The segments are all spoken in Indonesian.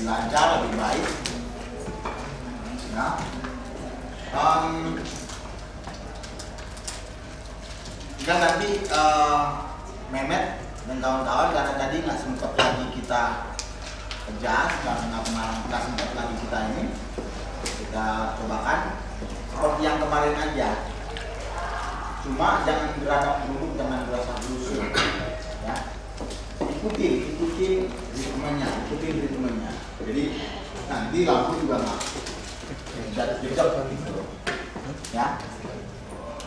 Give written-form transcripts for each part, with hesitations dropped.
lancar, lebih baik. Ya. Tinggal nanti Mehmet dan kawan-kawan, karena tadi nggak sempat lagi kita adjust, karena kemarin nggak sempat lagi kita cobakan seperti yang kemarin aja. Cuma jangan beradab dulu, jangan berasa lusuh. Ya. Ikutin ritmenya. Jadi nanti lampu juga nggak jejak gitu. Ya.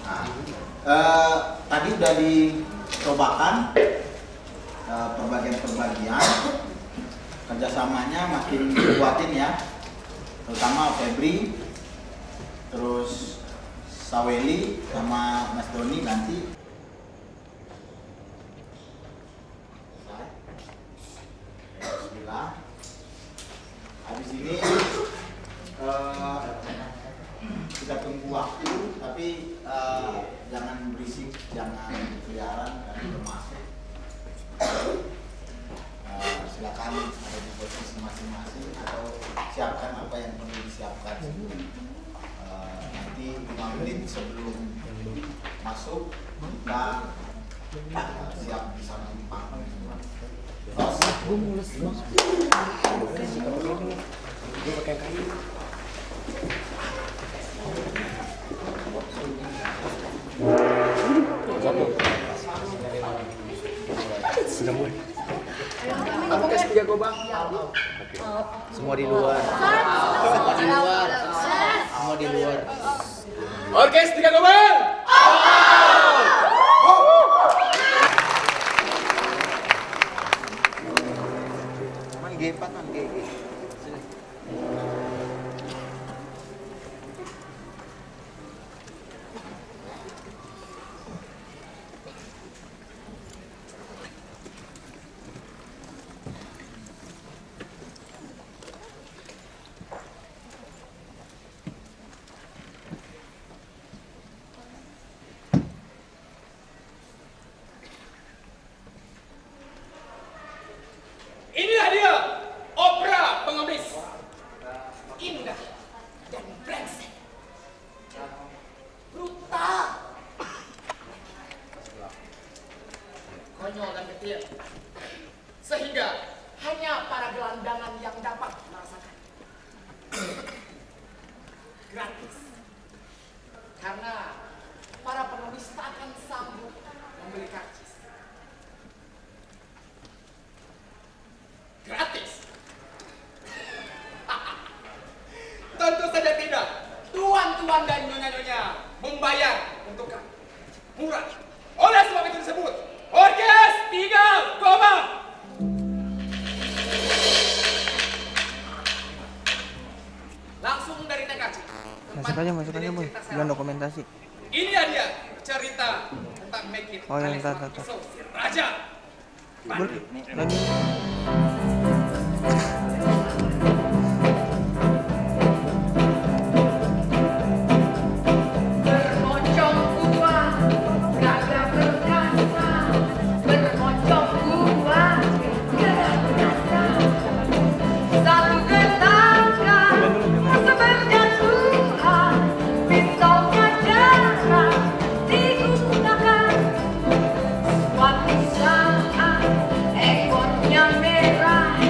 Nah, tadi udah dicobakan perbagian kerjasamanya makin dikuatin ya, terutama Febri, terus Saweli sama Mas Doni nanti. Bismillah. Habis ini kita tunggu waktu, tapi jangan berisik, jangan keliaran karena termasuk. Silakan ada di posisi masing-masing atau siapkan apa yang perlu disiapkan. Nanti 5 menit sebelum masuk kita siap bisa menumpang. Sudah mulai. Tes 3 Gobang. Semua di luar. Semua di luar. Orkes 3 Gobang. Man G4 man G. Inilah dia, opera pengemis. Indah dan brengsek. Brutal. Konyol dan kecil. Sehingga hanya para gelandangan yang dapat merasakan. Gratis. Karena para pengemis tak akan sanggup membeli karcis. Gratis? Tentu saja tidak. Tuan-tuan dan nyonya-nyonya membayar untuk kami. Murah. Oleh sebab itu disebut Orkes 3 Gobang. Langsung dari TKC. Masuk aja boy. Jangan dokumentasi. Ini dia cerita tentang Make It. Oh, yang alias tak. Markiso, si Raja. Lagi. Bermocong uang, gagah perkasa. Bermocong uang, gagah perkasa. Satu ketangkap, masa berjatuhan. Pisaunya jarang digunakan. Suatu saat ekornya merah.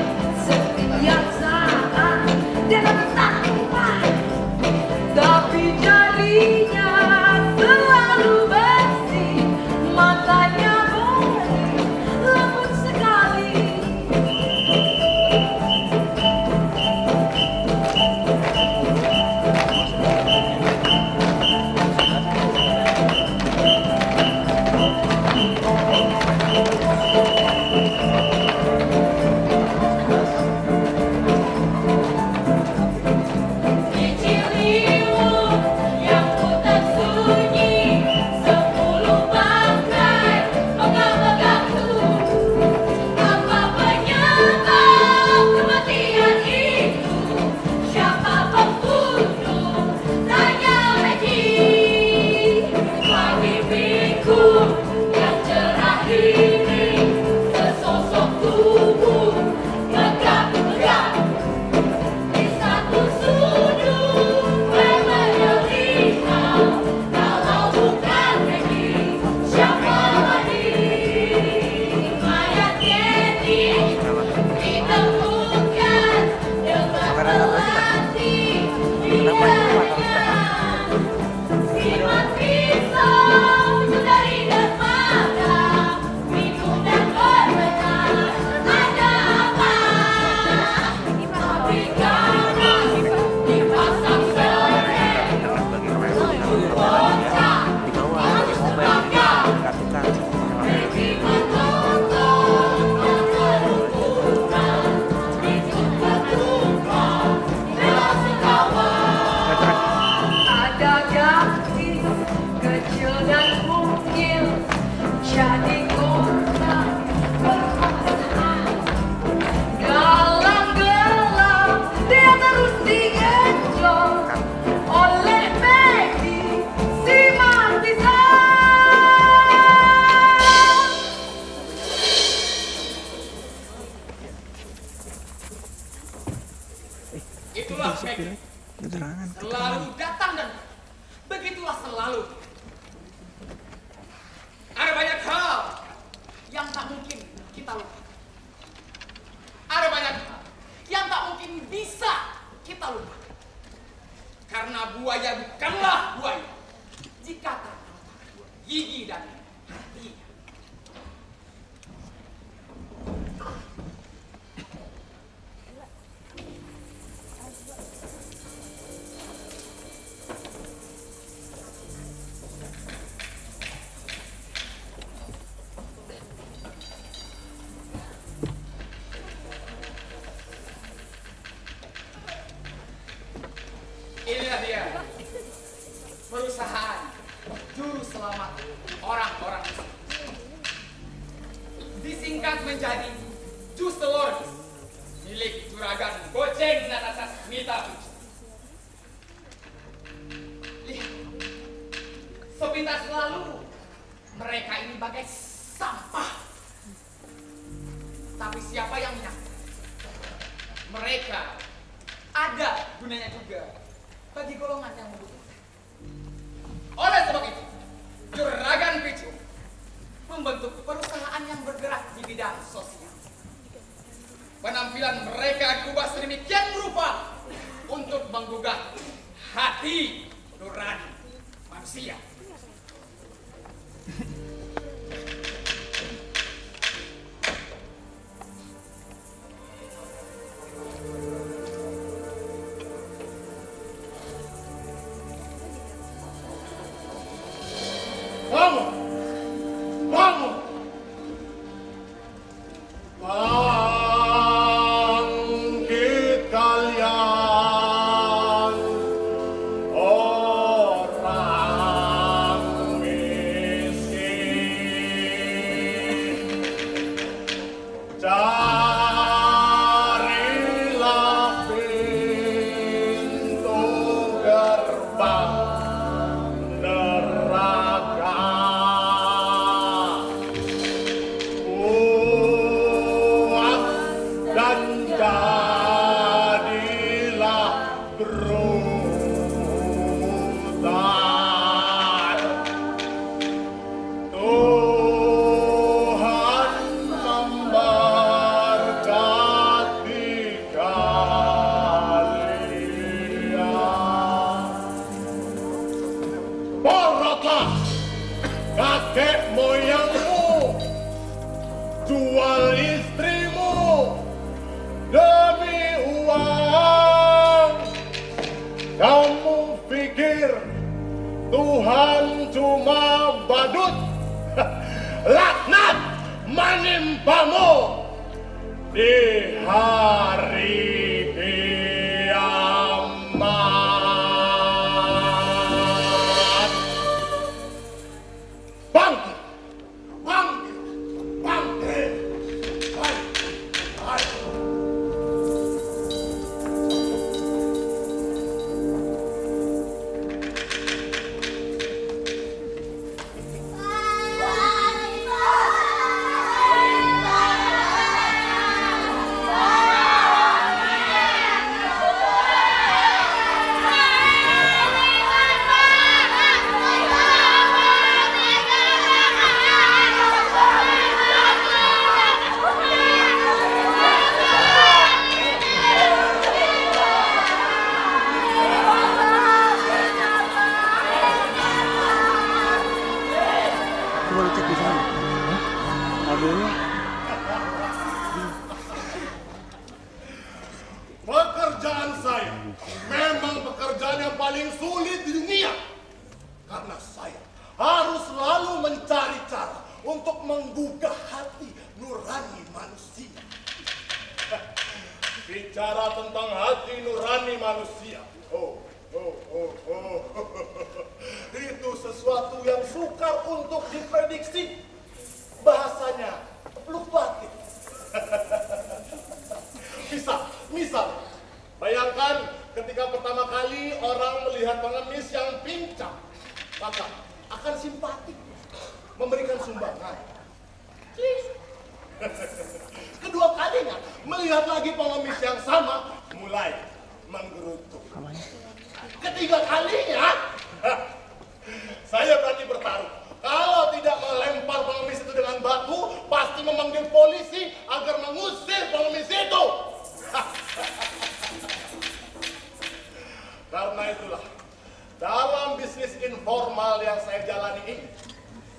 Itulah Maggie. Selalu datang dan begitulah selalu. Ada banyak hal yang tak mungkin kita lupa. Ada banyak hal yang tak mungkin bisa kita lupa. Karena buaya bukanlah buaya jika tak gigi dan hati. Inilah dia, perusahaan juru selamat orang-orang miskin. Disingkat menjadi Just Lord, milik juragan Goceng Natasha Smita Puji. Lihat, sepintas lalu mereka ini bagai sampah. Tapi siapa yang menyangka mereka ada gunanya juga bagi golongan yang membutuhkan. Oleh sebab itu, Juragan Picu membentuk perusahaan yang bergerak di bidang sosial. Penampilan mereka diubah sedemikian rupa untuk menggugah hati nurani manusia. Pekerjaan saya memang pekerjaan yang paling sulit di dunia. Karena saya harus selalu mencari cara untuk menggugah hati nurani manusia. Bicara tentang hati nurani manusia. Itu sesuatu yang sukar untuk diprediksi. Bahasanya fluktuatif. Misal, bayangkan ketika pertama kali orang melihat pengemis yang pincang, maka akan simpatik, memberikan sumbangan. Kedua kalinya melihat lagi pengemis yang sama, mulai menggerutu. Ketiga kalinya, saya berani bertaruh. Kalau tidak melempar pengemis itu dengan batu, pasti memanggil polisi agar mengusir pengemis itu. Karena itulah, dalam bisnis informal yang saya jalani ini,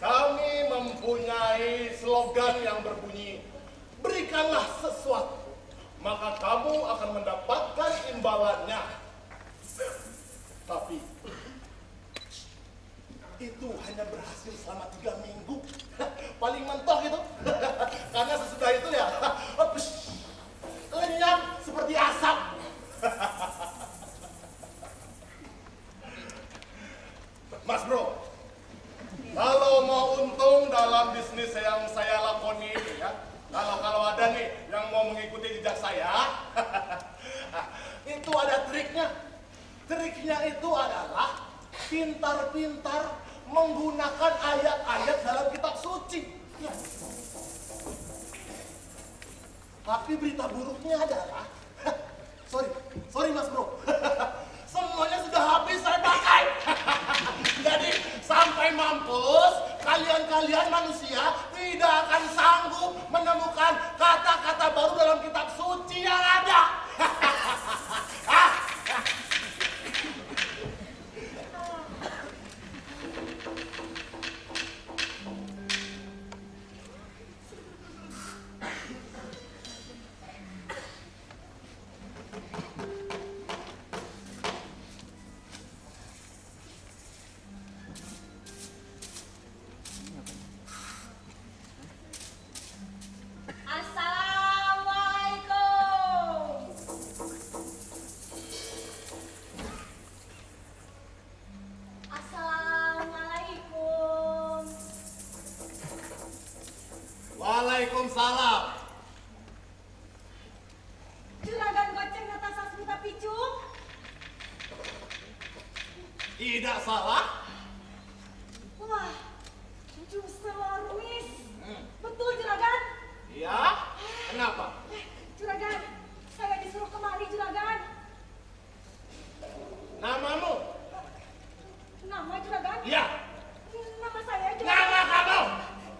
kami mempunyai slogan yang berbunyi, berikanlah sesuatu, maka kamu akan mendapatkan imbalannya. Tapi itu hanya berhasil selama 3 minggu. Paling mentok itu. Karena sesudah itu ya, lenyap seperti asap. Mas bro, kalau mau untung dalam bisnis yang saya lakoni ini ya, kalau ada nih yang mau mengikuti jejak saya, itu ada triknya. Triknya itu adalah pintar-pintar menggunakan ayat-ayat dalam kitab suci. Ya. Tapi berita buruknya adalah, sorry mas bro, semuanya sudah habis saya pakai. Jadi sampai mampus, kalian manusia tidak akan sanggup menemukan kata-kata baru dalam kitab suci yang ada. Waalaikumsalam. Juragan goceng atas Asmita Picu? Tidak salah. Wah, justru Arwis. Betul juragan? Iya. Kenapa? Juragan, saya disuruh kemari juragan. Namamu? Nama juragan? Iya. Nama saya juragan. Nama kamu?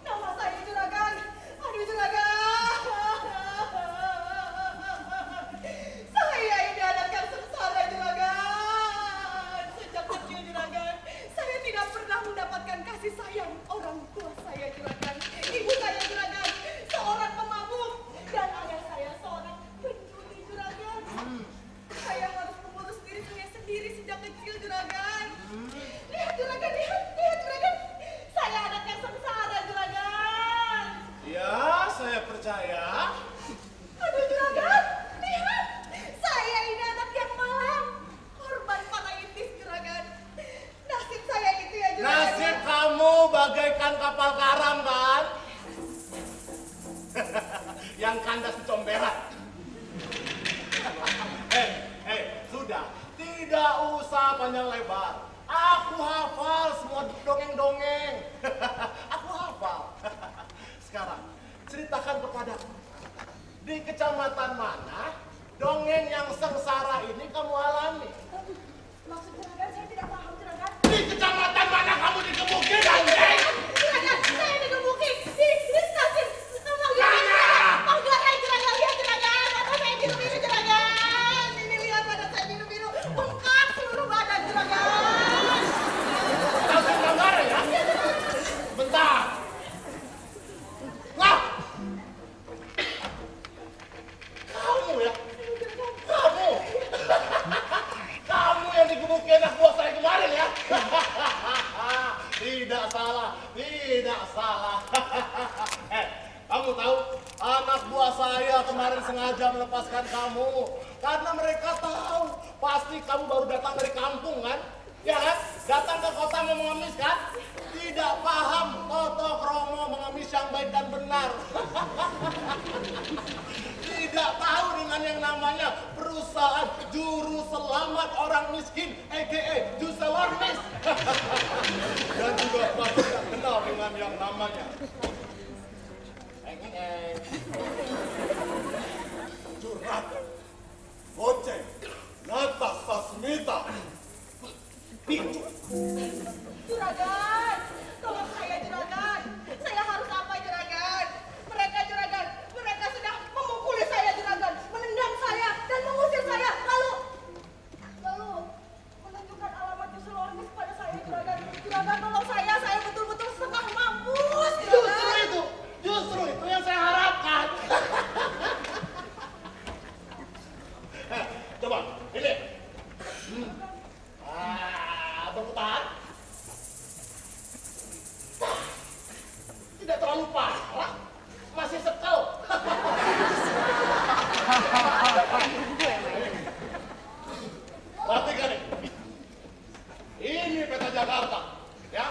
Nama saya juragan. Aduh juragan. Saya ini anak yang sengsara juragan. Sejak kecil juragan, saya tidak pernah mendapatkan kasih sayang orang tua saya juragan. Ibu saya juragan seorang pemabuk dan ayah saya seorang penjudi juragan. Saya harus mengurus diri saya sendiri sejak kecil juragan. Lihat juragan, lihat juragan. Saya anak yang sengsara juragan. Ya, saya percaya. Aduh juragan, lihat. Saya ini anak yang malang. Korban para intis juragan. Nasib saya itu ya juragan. Nasib kamu bagaikan kapal karam kan? Yang kandas di comberan. Sudah. Tidak usah panjang lebar. Aku hafal semua dongeng-dongeng. Aku hafal. Sekarang, ceritakan kepadaku. Di kecamatan mana dongeng yang sengsara ini kamu alami? Maksud juragan saya tidak paham juragan. Di kecamatan mana kamu dikebukin, anjing? Juragan, saya dikebukin di stasiun Manggarai juragan. Lihat juragan, mata saya biru-biru juragan. Ini lihat mata saya biru-biru. Bengkak seluruh badan juragan. Stasiun Manggarai ya? Bentar. Lah! Kamu ya? Kamu! Kamu yang dikebukin anak buah saya kemarin ya? Tidak salah, tidak salah. Kamu tahu, anak buah saya kemarin sengaja melepaskan kamu. Karena mereka tahu, pasti kamu baru datang dari kampung kan? Ya kan? Datang ke kota mau mengemis kan? Tidak paham Toto Kromo mengemis yang baik dan benar. Tidak tahu dengan yang namanya perusahaan juru selamat orang miskin, a.k.a. Juselormis. Dan juga pasti tidak kenal dengan yang namanya curhat, goceng, Natasasmita. Picu. Juragan, tolong saya juragan. Saya harus apa juragan? Mereka sudah memukuli saya juragan, menendang saya dan mengusir saya. Lalu menunjukkan alamat Justru Ormis pada saya juragan. Juragan tolong saya betul-betul setengah mampus. Justru itu yang saya harapkan. Coba, ini. Tepuk tangan. Tidak terlalu parah, masih sekel. Perhatikan nih. Ini peta Jakarta, ya.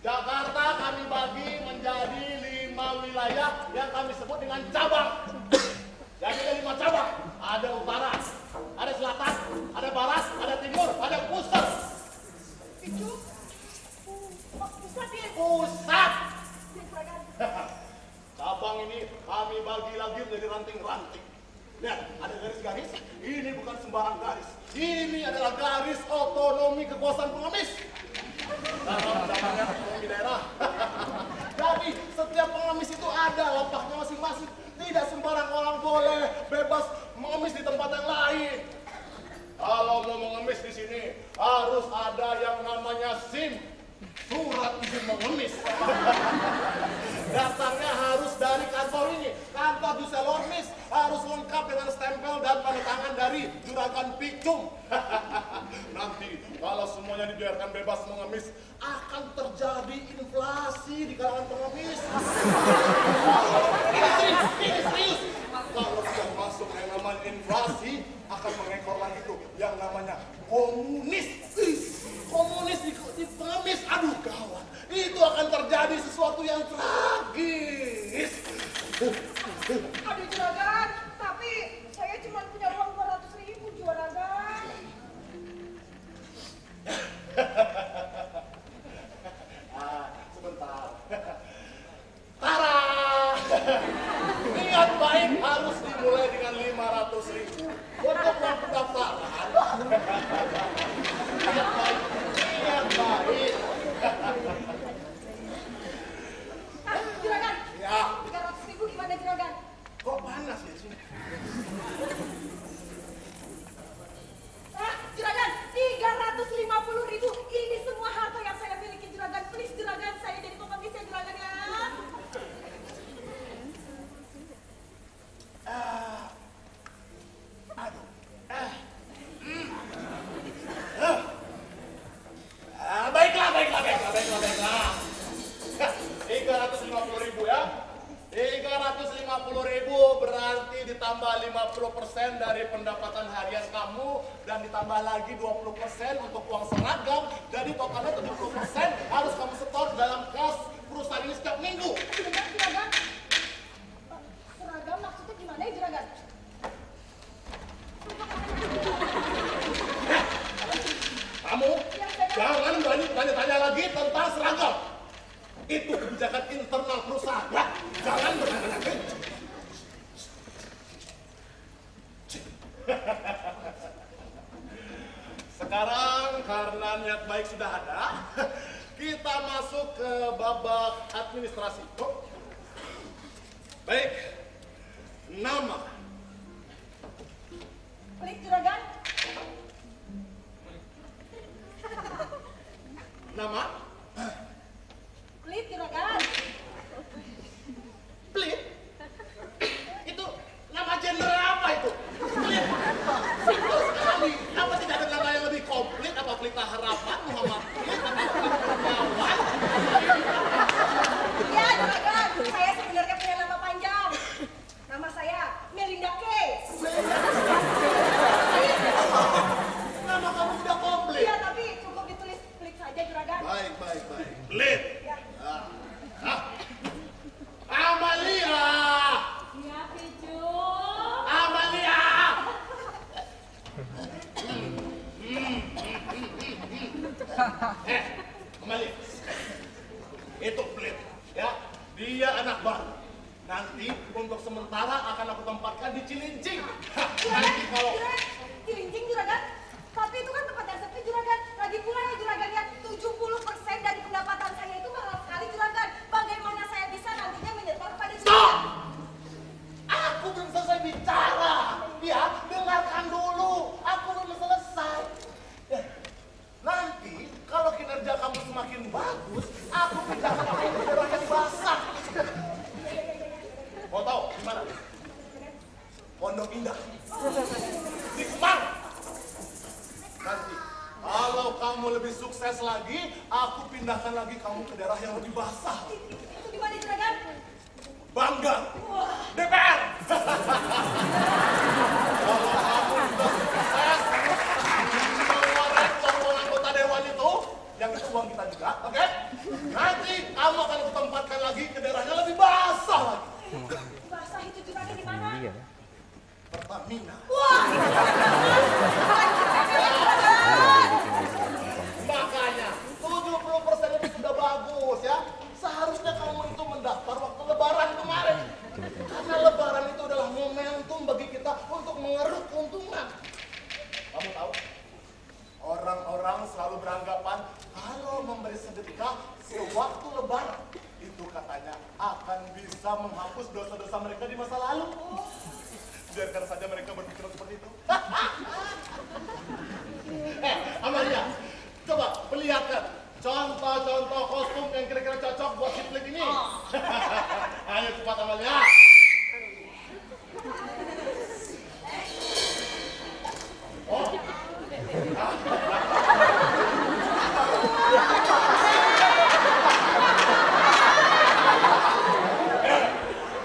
Jakarta kami bagi menjadi 5 wilayah yang kami sebut dengan cabang. Jadi ada 5 cabang. Ada utara, ada selatan, ada barat, ada timur, ada pusat. Picu, pusat ya? Pusat. Cabang ini kami bagi lagi menjadi ranting-ranting. Lihat, ada garis-garis. Ini bukan sembarang garis. Ini adalah garis otonomi kekuasaan pengemis. Dalam zamannya otonomi daerah. Jadi setiap pengemis itu ada lapaknya masing-masing. Tidak sembarang orang boleh bebas mengemis di tempat yang lain. Kalau mau mengemis di sini harus ada yang namanya SIM, surat izin mengemis. Datangnya harus dari kantor ini, kantor Justru Ormis, harus lengkap dengan stempel dan tanda tangan dari Juragan Picum. Nanti kalau semuanya dibiarkan bebas mengemis, akan terjadi inflasi di kalangan pengemis. Ini serius. Kalau sudah masuk yang namanya inflasi, akan mengekor lagi tuh yang namanya komunis. Komunis di pengemis, aduh gawat. Itu akan terjadi sesuatu yang tragis. Aduh juragan, tapi saya cuma punya uang 200.000 juragan. Sebentar. Tara. Niat baik harus dimulai dengan 500.000 untuk uang pendaftaran. Niat baik. Juragan, Ya. 300.000 gimana juragan? Kok panas ya sini? Juragan, 350.000. Ini semua harta yang saya miliki juragan. Please juragan, saya jadi pengemis ya juragan ya. Baiklah. 350.000 ya. 350.000 berarti ditambah 50% dari pendapatan harian kamu dan ditambah lagi 20% untuk uang seragam. Jadi totalnya 70% harus kamu setor dalam kas perusahaan ini setiap minggu. Juragan. Seragam maksudnya gimana ya juragan? Kamu jangan berani tanya-tanya lagi tentang seragam. Itu kebijakan internal perusahaan. Ya, jangan bertanya-tanya. Sekarang karena niat baik sudah ada, kita masuk ke babak administrasi. Baik, nama. Klik juragan. Nama? Klik juragan. Pelit? Itu nama genre apa itu? Pelit? Simpel sekali. Apa tidak ada nama yang lebih komplit? Apa Pelita Harapan, Muhammad Pelit, atau Kurniawan? Iya juragan, saya sebenarnya punya nama panjang. Nama saya Meli lebih sukses lagi, aku pindahkan lagi kamu ke daerah yang lebih basah. Itu di mana juragan? Bangga. DPR. Kalau kamu sudah sukses mengorek calon anggota dewan itu, yang itu uang kita juga, oke? Nanti kamu akan ditempatkan lagi ke daerahnya lebih basah lagi. Basah itu juragan di mana? Pertamina. Wah. Makanya 70% itu sudah bagus ya. Seharusnya kamu itu mendaftar waktu lebaran kemarin. Karena lebaran itu adalah momentum bagi kita untuk mengeruk keuntungan. Kamu tahu? Orang-orang selalu beranggapan kalau memberi sedekah sewaktu lebaran itu katanya akan bisa menghapus dosa-dosa mereka di masa lalu. Biarkan saja mereka berpikir seperti itu. Amalia, coba perlihatkan contoh-contoh kostum yang kira-kira cocok buat Hitler ini. Ayo cepat Amalia. Oh.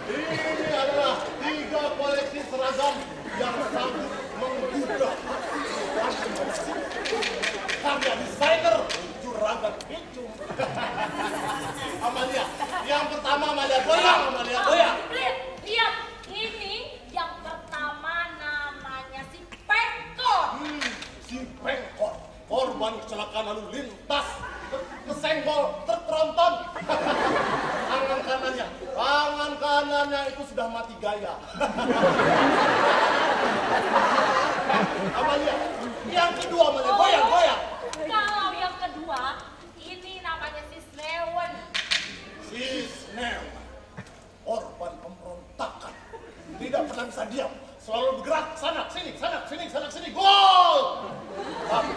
Ini adalah 3 koleksi seragam yang sanggup menggugah karya desainer Juragan Icung. Amalia, yang pertama Amalia goyang, Amalia goyang. Lihat, ini yang pertama namanya si Pengkor. Si Pengkor, korban kecelakaan lalu lintas, kesenggol, tertronton. Tangan kanannya itu sudah mati gaya. Amalia, yang kedua Amalia goyang, goyang. Kalau yang kedua, ini namanya si Snewen. Si Snewen, korban pemberontakan, tidak pernah bisa diam, selalu bergerak sana sini, gol. Tapi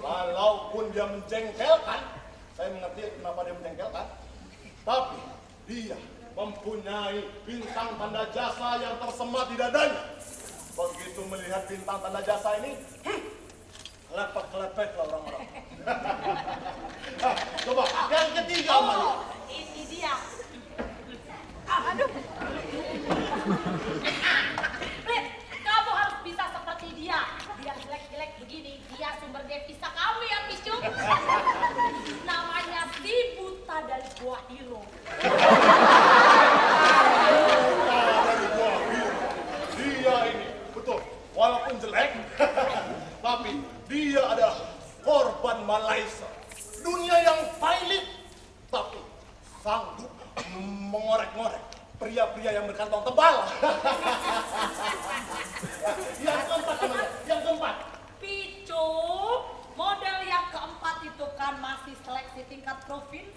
walaupun dia menjengkelkan, saya mengerti kenapa dia menjengkelkan, tapi dia mempunyai bintang tanda jasa yang tersemat di dadanya. Begitu melihat bintang tanda jasa ini, kelepek-kelepek lah orang-orang. Coba yang ketiga, Amalia. Ini dia. Blit, kamu harus bisa seperti dia. Dia jelek-jelek begini, dia sumber devisa kami ya, Picu. Namanya si Buta dari Gua Hiro. Dia ini, betul, walaupun jelek, tapi dia adalah korban Malaysia. Dunia yang pailit, tapi sanggup mengorek-ngorek pria-pria yang berkantong tebal. Yang keempat, yang keempat. Picu, model yang keempat itu kan masih seleksi tingkat provinsi.